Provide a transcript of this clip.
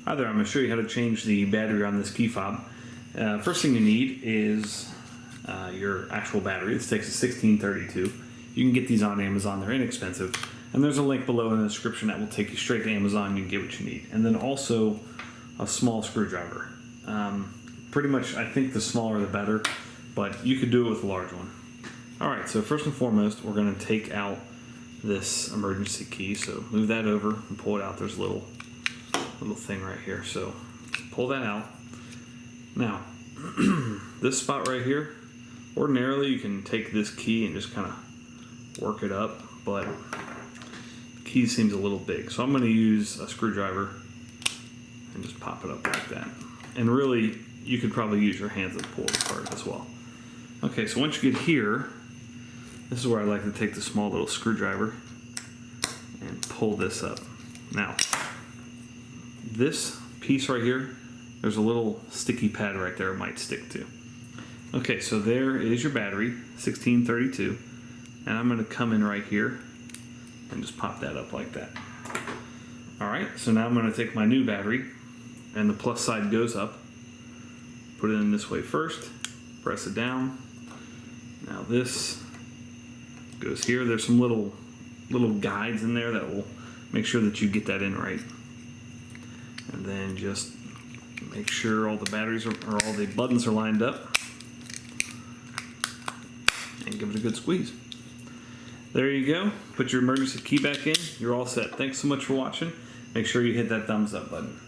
Hi there, I'm going to show you how to change the battery on this key fob. First thing you need is your actual battery. This takes a 1632. You can get these on Amazon, they're inexpensive. And there's a link below in the description that will take you straight to Amazon, you can get what you need. And then also a small screwdriver. Pretty much, I think the smaller the better, but you could do it with a large one. Alright, so first and foremost, we're going to take out this emergency key. So move that over and pull it out. There's a little thing right here, so pull that out. Now this spot right here, ordinarily you can take this key and just kind of work it up, but the key seems a little big, so I'm going to use a screwdriver and just pop it up like that. And really you could probably use your hands to pull it apart as well. Okay, so once you get here, this is where I like to take the small little screwdriver and pull this up. Now this piece right here, there's a little sticky pad right there it might stick to. Okay, so there is your battery, 1632, and I'm going to come in right here and just pop that up like that. Alright, so now I'm going to take my new battery, and the plus side goes up. Put it in this way first, press it down. Now this goes here. There's some little guides in there that will make sure that you get that in right. And then just make sure all the batteries or all the buttons are lined up, and give it a good squeeze. There you go. Put your emergency key back in. You're all set. Thanks so much for watching. Make sure you hit that thumbs up button.